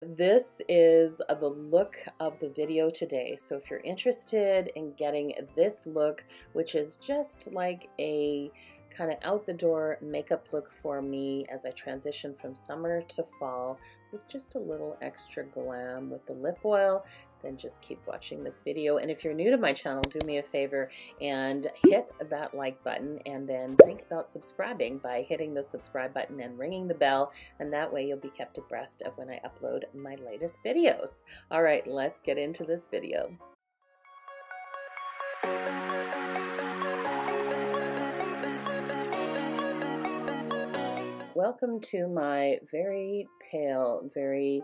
This is the look of the video today. So if you're interested in getting this look, which is just like a kind of out the door makeup look for me as I transition from summer to fall with just a little extra glam with the lip oil, then just keep watching this video. And if you're new to my channel, do me a favor and hit that like button, and then think about subscribing by hitting the subscribe button and ringing the bell, and that way you'll be kept abreast of when I upload my latest videos. All right, let's get into this video. Welcome to my very pale, very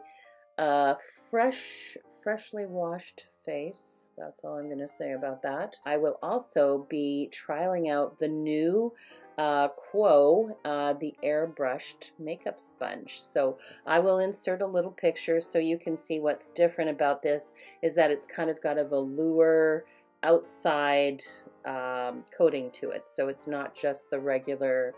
freshly washed face. That's all I'm going to say about that. I will also be trialing out the new QO, the airbrushed makeup sponge. So I will insert a little picture so you can see what's different about this is that it's kind of got a velour outside coating to it. So it's not just the regular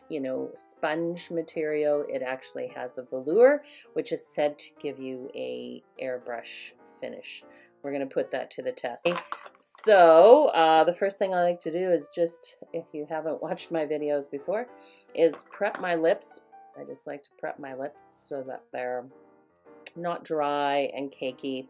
you know, sponge material. It actually has the velour, which is said to give you a airbrush finish. We're going to put that to the test. So the first thing I like to do is just, if you haven't watched my videos before, is prep my lips. I just like to prep my lips so that they're not dry and cakey.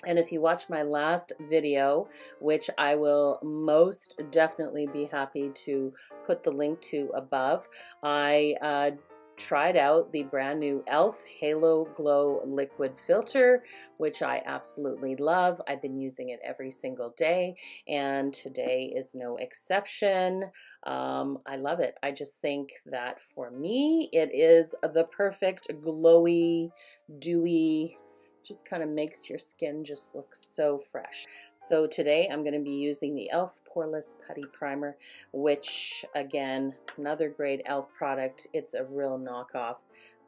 And if you watch my last video, which I will most definitely be happy to put the link to above, I tried out the brand new e.l.f. Halo Glow Liquid Filter, which I absolutely love. I've been using it every single day, and today is no exception. I love it. I just think that for me, it is the perfect glowy, dewy, just kind of makes your skin just look so fresh. So today I'm going to be using the e.l.f. Poreless Putty Primer, which again, another great e.l.f. product. It's a real knockoff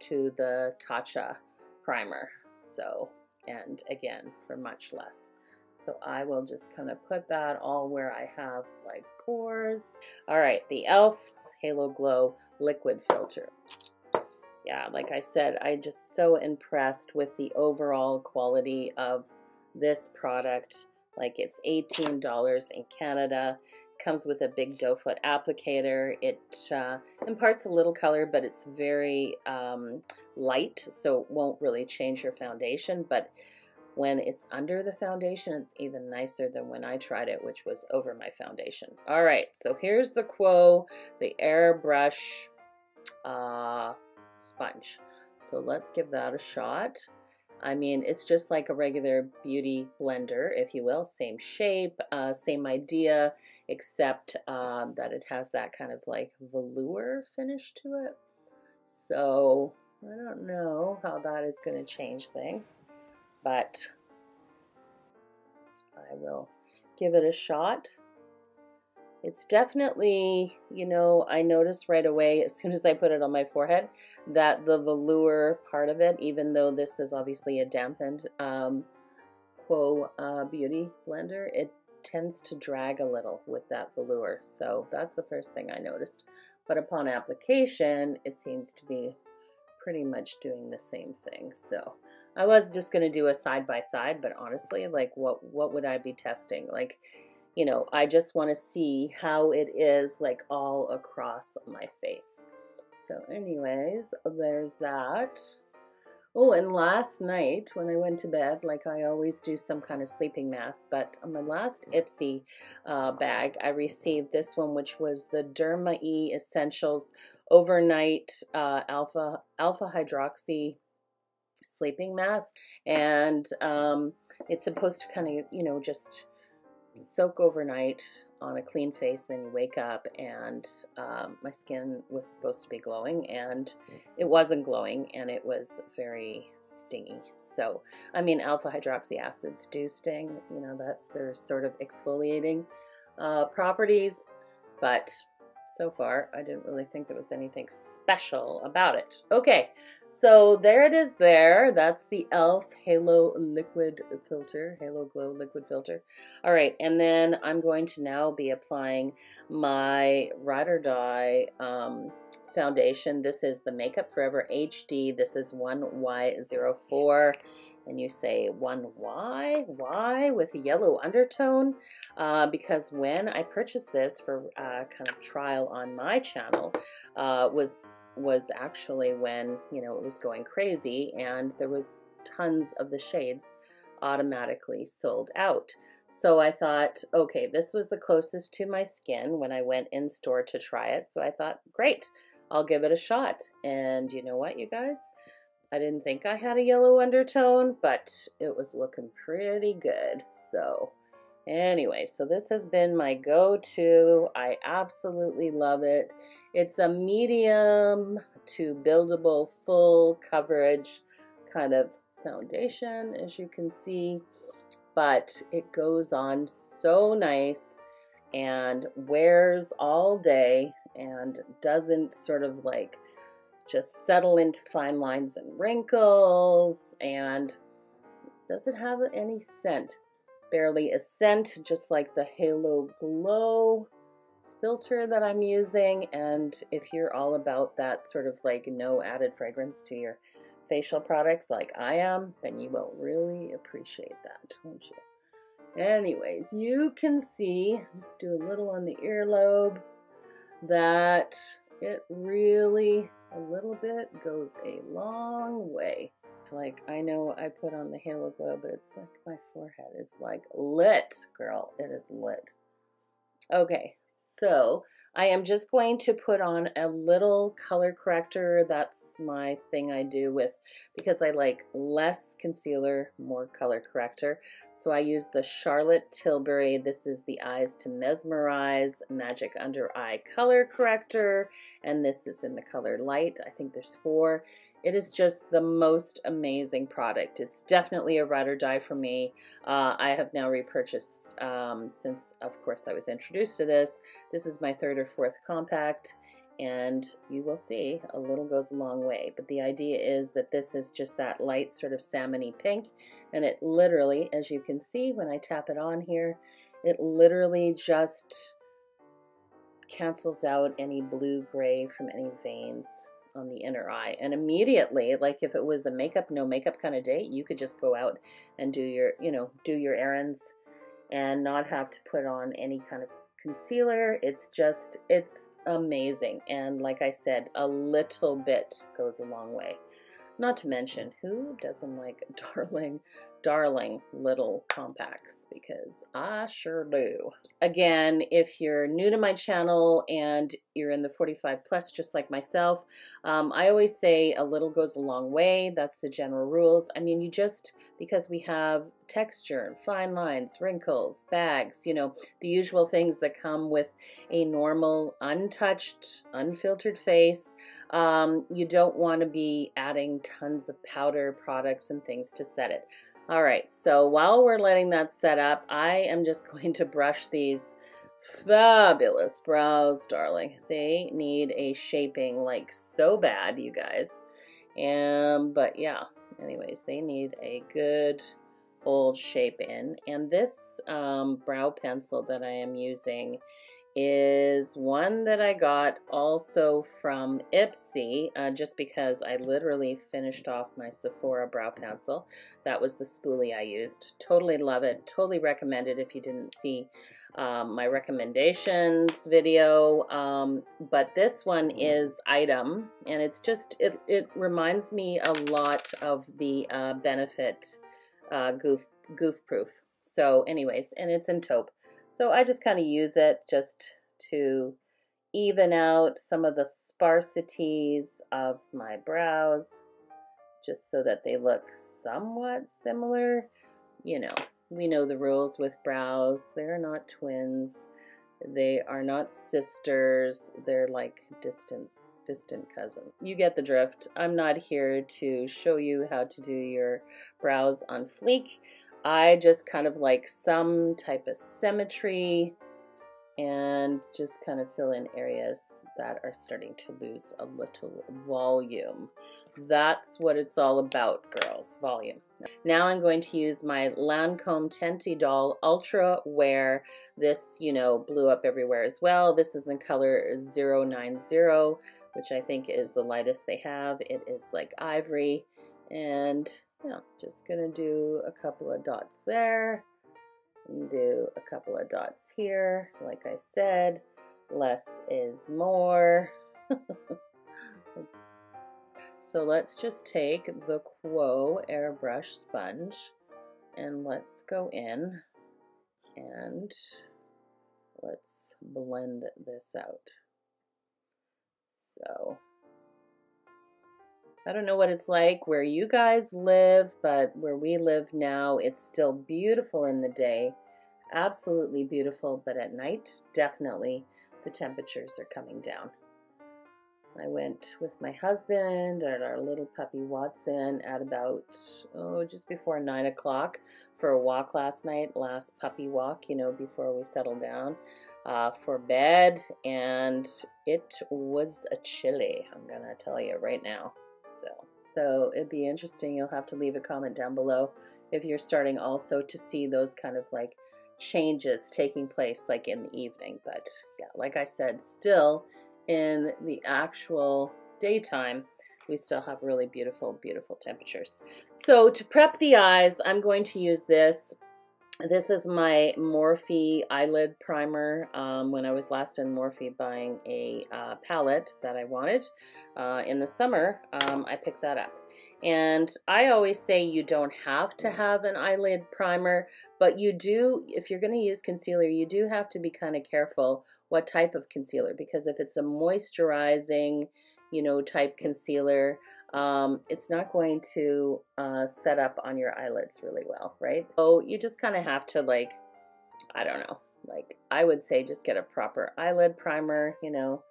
to the Natasha primer. So, and again, for much less. So I will just kind of put that all where I have like pores. All right, the e.l.f. Halo Glow Liquid Filter. Yeah, like I said, I'm just so impressed with the overall quality of this product. Like, it's $18 in Canada. Comes with a big doe foot applicator. It imparts a little color, but it's very light, so it won't really change your foundation. But when it's under the foundation, it's even nicer than when I tried it, which was over my foundation. All right, so here's the QO, the AIRBRUSH sponge. So let's give that a shot. I mean, it's just like a regular beauty blender, if you will. Same shape, same idea, except that it has that kind of like velour finish to it. So I don't know how that is going to change things, but I will give it a shot. It's definitely, you know, I noticed right away as soon as I put it on my forehead that the velour part of it, even though this is obviously a dampened QO beauty blender, it tends to drag a little with that velour. So that's the first thing I noticed. But upon application, it seems to be pretty much doing the same thing. So I was just going to do a side by side, but honestly, like what would I be testing? Like, you know, I just want to see how it is like all across my face. So anyways, there's that. Oh, and last night when I went to bed, like I always do some kind of sleeping mask, but on my last Ipsy bag, I received this one, which was the Derma E Essentials Overnight Alpha Hydroxy sleeping mask. And it's supposed to kind of, you know, just soak overnight on a clean face, then you wake up, and my skin was supposed to be glowing, and it wasn't glowing, and it was very stingy. So I mean, alpha hydroxy acids do sting, you know, that's their sort of exfoliating properties, but so far I didn't really think there was anything special about it. Okay, so there it is there. That's the e.l.f. Halo Liquid Filter, Halo Glow Liquid Filter. All right, and then I'm going to now be applying my Ride or Die foundation. This is the Makeup Forever HD. This is 1Y04. And you say 1Y? Why? With a yellow undertone? Because when I purchased this for kind of trial on my channel, was actually when, you know, it was going crazy and there was tons of the shades automatically sold out. So I thought, okay, this was the closest to my skin when I went in store to try it. So I thought, great, I'll give it a shot. And you know what, you guys? I didn't think I had a yellow undertone, but it was looking pretty good. So anyway, so this has been my go-to. I absolutely love it. It's a medium to buildable full coverage kind of foundation, as you can see, but it goes on so nice and wears all day and doesn't sort of like just settle into fine lines and wrinkles, and doesn't have any scent, barely a scent, just like the Halo Glow filter that I'm using. And if you're all about that sort of like no added fragrance to your facial products like I am, then you will really appreciate that, won't you? Anyways, you can see, just do a little on the earlobe, that it really, a little bit goes a long way. Like, I know I put on the Halo Glow, but it's like my forehead is like lit, girl. It is lit. Okay, so I am just going to put on a little color corrector. That's my thing I do with, because I like less concealer, more color corrector. So I use the Charlotte Tilbury. This is the Eyes to Mesmerize Magic Under Eye Color Corrector. And this is in the color Light. I think there's 4. It is just the most amazing product. It's definitely a ride or die for me. I have now repurchased since, of course, I was introduced to this. This is my 3rd or 4th compact, and you will see a little goes a long way. But the idea is that this is just that light sort of salmon-y pink, and it literally, as you can see when I tap it on here, it literally just cancels out any blue-gray from any veins on the inner eye. And immediately, like if it was a makeup, no makeup kind of day, you could just go out and do your, you know, do your errands and not have to put on any kind of concealer. It's just, it's amazing. And like I said, a little bit goes a long way. Not to mention, who doesn't like darling little compacts? Because I sure do. Again, if you're new to my channel and you're in the 45 plus, just like myself, I always say a little goes a long way. That's the general rules. I mean, you just, because we have texture, fine lines, wrinkles, bags, you know, the usual things that come with a normal, untouched, unfiltered face. You don't want to be adding tons of powder products and things to set it. All right, so while we're letting that set up, I am just going to brush these fabulous brows, darling. They need a shaping like so bad, you guys. But yeah, anyways, they need a good old shape in. And this brow pencil that I am using is one that I got also from Ipsy, just because I literally finished off my Sephora brow pencil. That was the spoolie I used. Totally love it. Totally recommend it if you didn't see my recommendations video. But this one is Item, and it's just, it reminds me a lot of the Benefit Goof Proof. So anyways, and it's in taupe. So I just kind of use it just to even out some of the sparsities of my brows, just so that they look somewhat similar. You know, we know the rules with brows. They're not twins. They are not sisters. They're like distant cousins. You get the drift. I'm not here to show you how to do your brows on fleek. I just kind of like some type of symmetry and just kind of fill in areas that are starting to lose a little volume. That's what it's all about, girls, volume. Now I'm going to use my Lancome Tint IDOLE Ultra Wear. This, you know, blew up everywhere as well. This is in color 090. which I think is the lightest they have. It is like ivory, and yeah, just gonna do a couple of dots there and do a couple of dots here. Like I said, less is more. So let's just take the QWO airbrush sponge and let's go in and let's blend this out. So I don't know what it's like where you guys live, but where we live now, it's still beautiful in the day, absolutely beautiful, but at night, definitely the temperatures are coming down. I went with my husband and our little puppy Watson at about, just before 9 o'clock for a walk last night, last puppy walk, you know, before we settled down for bed, and it was a chilly, I'm gonna tell you right now. So it'd be interesting. You'll have to leave a comment down below if you're starting also to see those kind of like changes taking place like in the evening. But yeah, like I said, still in the actual daytime, we still have really beautiful, beautiful temperatures. So to prep the eyes, I'm going to use this. This is my Morphe eyelid primer. When I was last in Morphe buying a palette that I wanted in the summer, I picked that up. And I always say you don't have to have an eyelid primer, but you do, if you're going to use concealer, you do have to be kind of careful what type of concealer, because if it's a moisturizing, you know, type concealer, it's not going to set up on your eyelids really well, right? So you just kind of have to, like, I don't know, like I would say just get a proper eyelid primer. You know,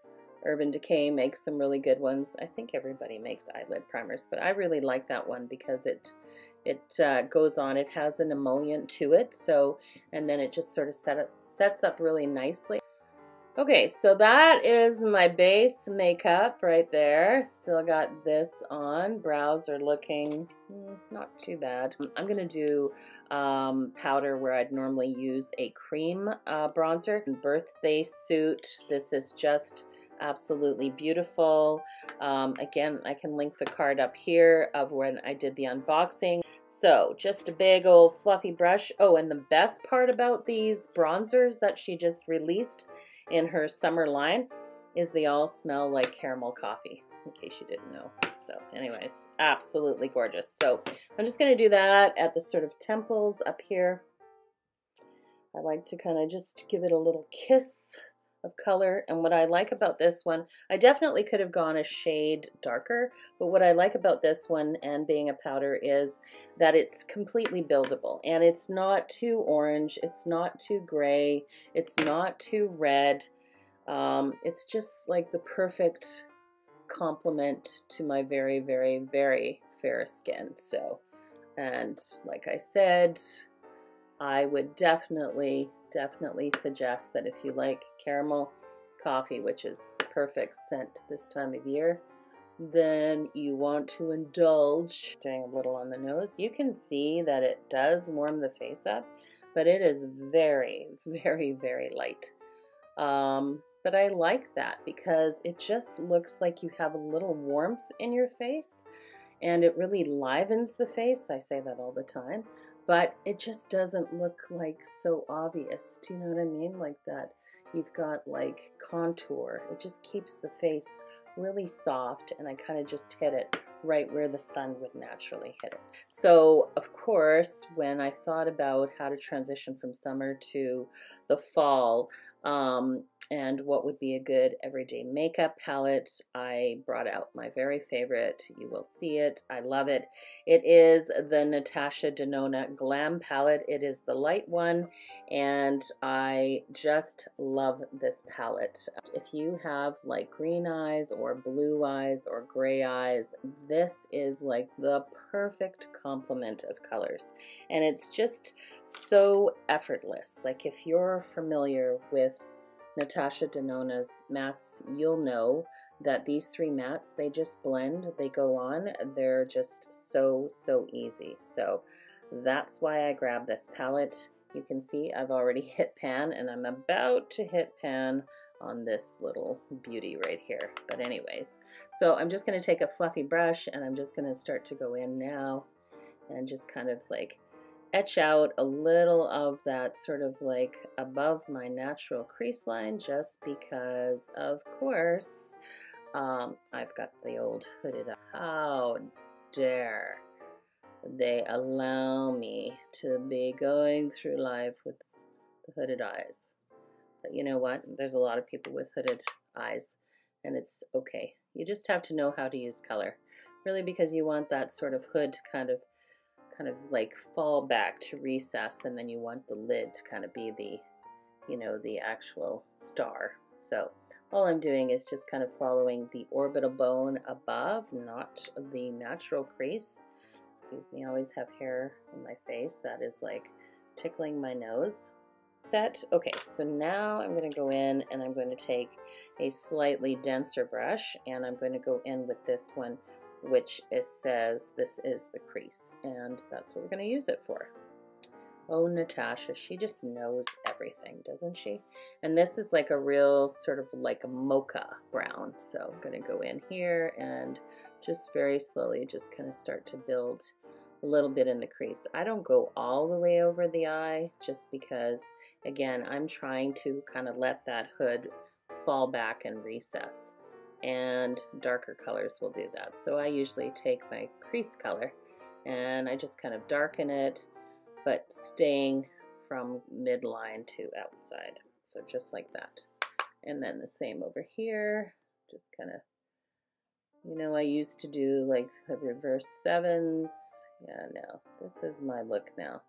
Urban Decay makes some really good ones. I think everybody makes eyelid primers, but I really like that one because it goes on, it has an emollient to it, so, and then it just sort of sets up really nicely. Okay, so that is my base makeup right there. Still got this on. Brows are looking not too bad. I'm going to do powder where I'd normally use a cream bronzer. Birthday Suit. This is just absolutely beautiful. Again, I can link the card up here of when I did the unboxing. So just a big old fluffy brush. Oh, and the best part about these bronzers that she just released in her summer line is they all smell like caramel coffee, in case you didn't know. So anyways, absolutely gorgeous. So I'm just going to do that at the sort of temples up here. I like to kind of just give it a little kiss of color. And what I like about this one, I definitely could have gone a shade darker, but what I like about this one and being a powder is that it's completely buildable, and it's not too orange, it's not too gray, it's not too red. It's just like the perfect complement to my very, very, very fair skin. So, and like I said, I would definitely suggest that if you like caramel coffee, which is the perfect scent this time of year, then you want to indulge. Doing a little on the nose. You can see that it does warm the face up, but it is very, very, very light. But I like that because it just looks like you have a little warmth in your face, and it really livens the face. I say that all the time. But it just doesn't look like so obvious. Do you know what I mean? Like that you've got like contour. It just keeps the face really soft, and I kind of just hit it right where the sun would naturally hit it. So of course, when I thought about how to transition from summer to the fall, and what would be a good everyday makeup palette, I brought out my very favorite. You will see it. I love it. It is the Natasha DENONA GLAM palette. It is the light one, and I just love this palette. If you have like green eyes or blue eyes or gray eyes, this is like the perfect complement of colors, and it's just so effortless. Like if you're familiar with Natasha DENONA's mattes, you'll know that these three mattes, they just blend, they go on, they're just so easy. So that's why I grabbed this palette. You can see I've already hit pan, and I'm about to hit pan on this little beauty right here. But anyways, so I'm just going to take a fluffy brush and I'm just going to start to go in now and just kind of like etch out a little of that sort of like above my natural crease line, just because of course I've got the old hooded eye. How dare they allow me to be going through life with the hooded eyes. But you know what? There's a lot of people with hooded eyes, and it's okay. You just have to know how to use color, really, because you want that sort of hood to kind of like fall back to recess, and then you want the lid to kind of be the, you know, the actual star. So all I'm doing is just kind of following the orbital bone above, not the natural crease. Excuse me, I always have hair on my face that is like tickling my nose. Okay, so now I'm going to go in and I'm going to take a slightly denser brush and I'm going to go in with this one, which says this is the crease, and that's what we're going to use it for. Oh, Natasha, she just knows everything, doesn't she? And this is like a real sort of like a mocha brown. So I'm going to go in here and just very slowly just kind of start to build a little bit in the crease. I don't go all the way over the eye just because, again, I'm trying to kind of let that hood fall back and recess. And darker colors will do that. So I usually take my crease color and I just kind of darken it, but staying from midline to outside. So just like that. And then the same over here, just kind of, you know, I used to do like the reverse sevens. Yeah, no, this is my look now.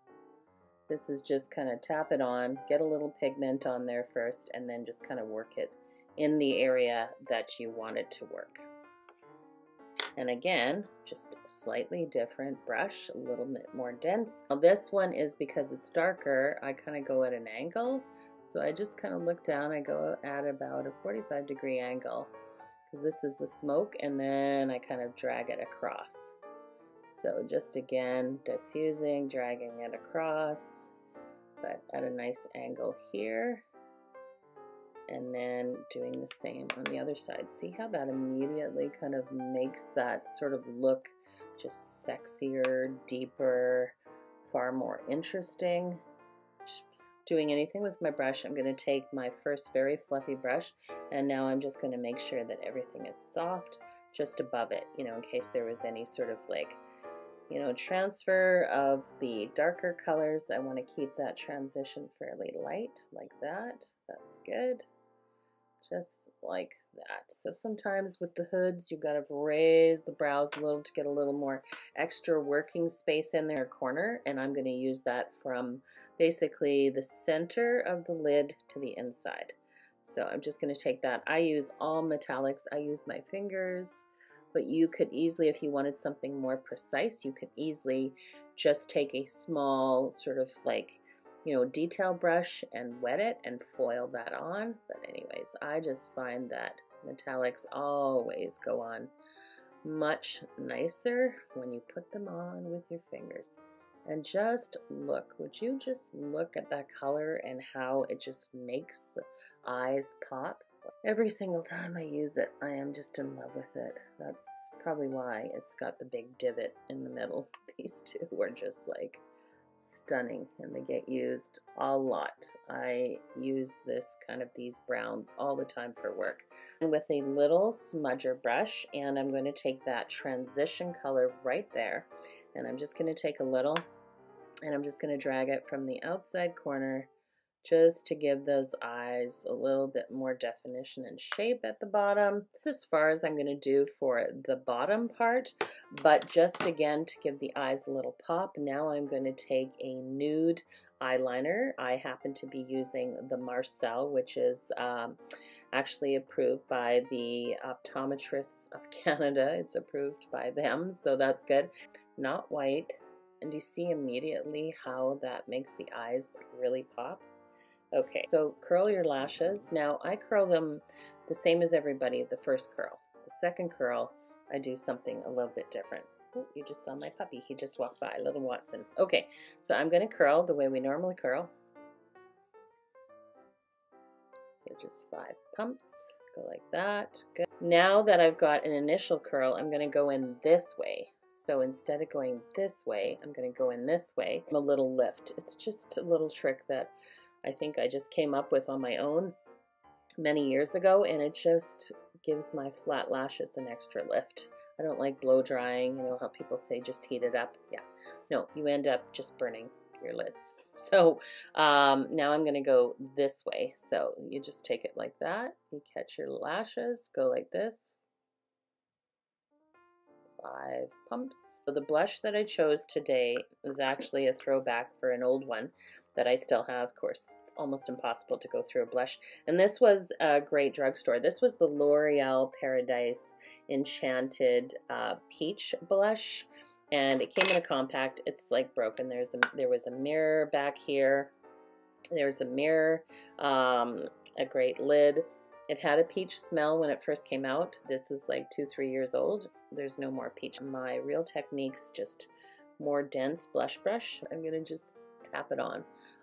This is just kind of tap it on, get a little pigment on there first, and then just kind of work it in the area that you want it to work. And again, just a slightly different brush, a little bit more dense. Now this one is because it's darker, I kind of go at an angle. So I just kind of look down, I go at about a 45-degree angle because this is the smoke, and then I kind of drag it across. So just again, diffusing, dragging it across, but at a nice angle here. And then doing the same on the other side. See how that immediately kind of makes that sort of look just sexier, deeper, far more interesting. Doing anything with my brush, I'm going to take my first very fluffy brush, and now I'm just going to make sure that everything is soft just above it, you know, in case there was any sort of like, you know, transfer of the darker colors. I want to keep that transition fairly light like that. That's good. Just like that. So sometimes with the hoods, you've got to raise the brows a little to get a little more extra working space in their corner. And I'm going to use that from basically the center of the lid to the inside. So I'm just going to take that. I use all metallics. I use my fingers, but you could easily, if you wanted something more precise, you could easily just take a small sort of like, you know, detail brush and wet it and foil that on. But anyways, I just find that metallics always go on much nicer when you put them on with your fingers. And just look, would you just look at that color and how it just makes the eyes pop? Every single time I use it, I am just in love with it. That's probably why it's got the big divot in the middle. These two are just like stunning, and they get used a lot. I use this kind of these browns all the time for work. And with a little smudger brush, and I'm going to take that transition color right there, and I'm just going to take a little, and I'm just going to drag it from the outside corner just to give those eyes a little bit more definition and shape at the bottom. That's as far as I'm going to do for the bottom part, but just again to give the eyes a little pop. Now I'm going to take a nude eyeliner. I happen to be using the Marcelle, which is actually approved by the Optometrists of Canada. It's approved by them, so that's good. Not white. And you see immediately how that makes the eyes really pop. Okay, so curl your lashes. Now I curl them the same as everybody, the first curl. The second curl, I do something a little bit different. Oh, you just saw my puppy. He just walked by, little Watson. Okay, so I'm going to curl the way we normally curl. So So just 5 pumps, go like that. Good. Now that I've got an initial curl, I'm going to go in this way. So instead of going this way, I'm going to go in this way. A little lift. It's just a little trick that I think I just came up with on my own many years ago, and it just gives my flat lashes an extra lift. I don't like blow drying, you know how people say just heat it up. Yeah, no, you end up just burning your lids. So now I'm going to go this way. So you just take it like that. You catch your lashes, go like this. 5 pumps. So the blush that I chose today is actually a throwback for an old one that I still have. Of course, it's almost impossible to go through a blush. And this was a great drugstore. This was the L'Oreal Paradise Enchanted Peach Blush. And it came in a compact. It's like broken. There was a mirror back here. There's a mirror, a great lid. It had a peach smell when it first came out. This is like 2-3 years old. There's no more peach. My Real Techniques just more dense blush brush. I'm gonna just tap it on.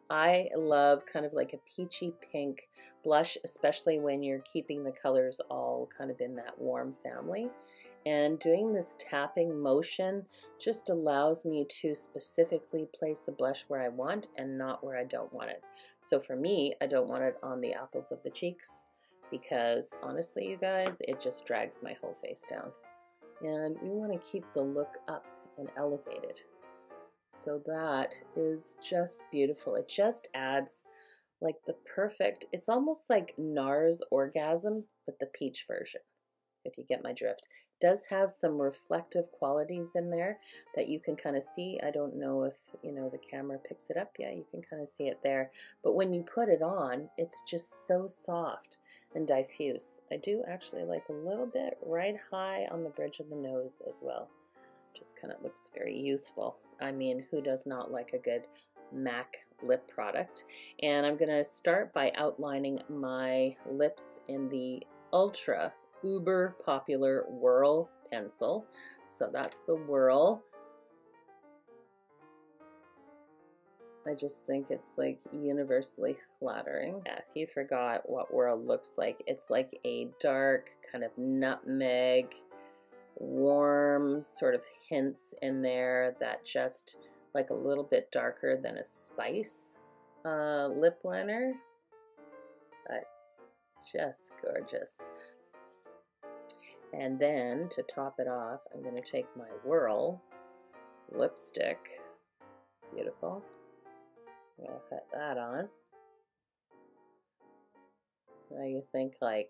I love kind of like a peachy pink blush, especially when you're keeping the colors all kind of in that warm family. And doing this tapping motion just allows me to specifically place the blush where I want and not where I don't want it. So for me, I don't want it on the apples of the cheeks, because honestly, you guys, it just drags my whole face down. And we want to keep the look up and elevated. So that is just beautiful. It just adds like the perfect, it's almost like NARS Orgasm, but the peach version, if you get my drift. It does have some reflective qualities in there that you can kind of see. I don't know if, you know, the camera picks it up. Yeah, you can kind of see it there. But when you put it on, it's just so soft and diffuse. I do actually like a little bit right high on the bridge of the nose as well. Just kind of looks very youthful. I mean, who does not like a good MAC lip product? And I'm going to start by outlining my lips in the ultra uber popular Whirl pencil. So that's the Whirl. I just think it's like universally flattering. Yeah, if you forgot what Whirl looks like, it's like a dark kind of nutmeg, warm sort of hints in there that just like a little bit darker than a spice lip liner, but just gorgeous. And then to top it off, I'm going to take my Whirl lipstick. Beautiful. I'm going to put that on. Now you think like,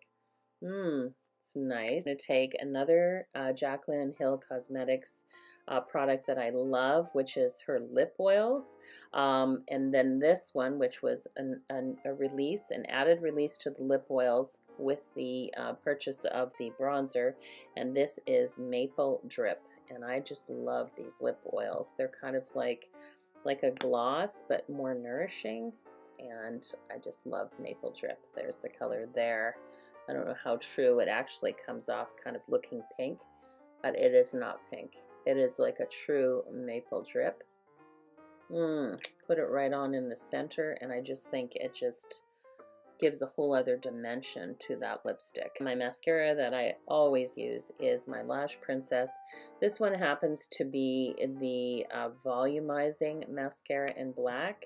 it's nice. I'm going to take another JACLYN Hill Cosmetics product that I love, which is her lip oils. And then this one, which was a release, an added release to the lip oils with the purchase of the bronzer. And this is Maple Drip. And I just love these lip oils. They're kind of like a gloss, but more nourishing. And I just love Maple Drip. There's the color there. I don't know how true it actually comes off kind of looking pink, but it is not pink. It is like a true maple drip. Put it right on in the center, and I just think it just gives a whole other dimension to that lipstick. My mascara that I always use is my Lash Princess. This one happens to be the volumizing mascara in black.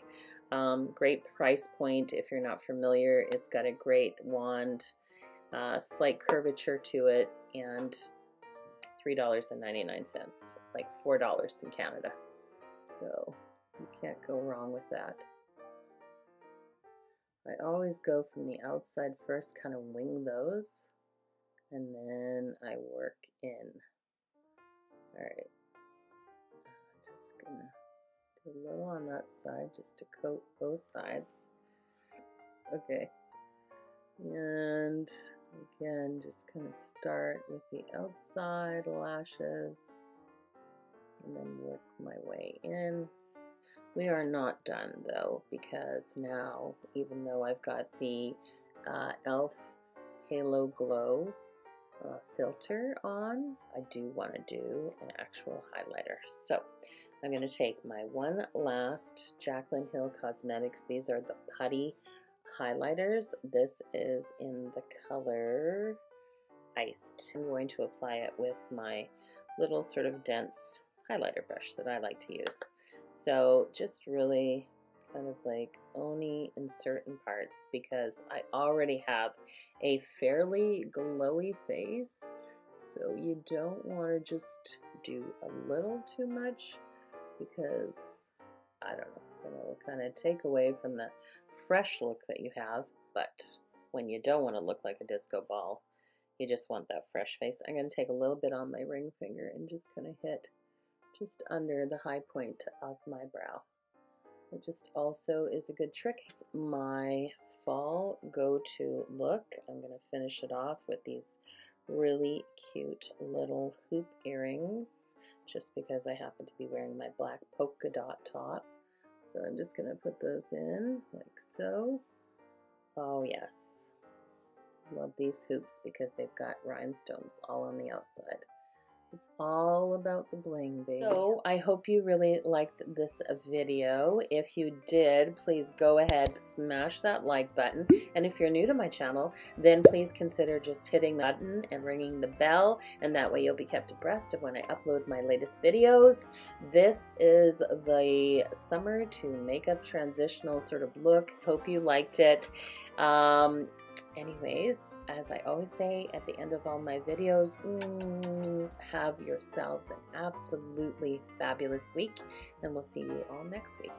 Great price point if you're not familiar. It's got a great wand, slight curvature to it, and $3.99, like $4 in Canada. So you can't go wrong with that. I always go from the outside first, kind of wing those, and then I work in. All right, I'm just gonna do a little on that side just to coat both sides. Okay, and again, just kind of start with the outside lashes and then work my way in. We are not done though, because now, even though I've got the e.l.f. Halo Glow filter on, I do want to do an actual highlighter. So I'm going to take my one last JACLYN Hill Cosmetics. These are the Putty highlighters. This is in the color Iced. I'm going to apply it with my little sort of dense highlighter brush that I like to use. So just really kind of like only in certain parts, because I already have a fairly glowy face, so you don't want to just do a little too much, because I don't know, it'll kind of take away from the fresh look that you have. But when you don't want to look like a disco ball, you just want that fresh face. I'm going to take a little bit on my ring finger and just kind of hit just under the high point of my brow. It just also is a good trick. My fall go-to look, I'm going to finish it off with these really cute little hoop earrings, just because I happen to be wearing my black polka dot top. So I'm just going to put those in like so. Oh yes. Love these hoops because they've got rhinestones all on the outside. It's all about the bling, baby. So I hope you really liked this video. If you did, please go ahead, smash that like button. And if you're new to my channel, then please consider just hitting the button and ringing the bell, and that way you'll be kept abreast of when I upload my latest videos. This is the summer to makeup transitional sort of look. Hope you liked it. Anyways, as I always say at the end of all my videos, have yourselves an absolutely fabulous week, and we'll see you all next week.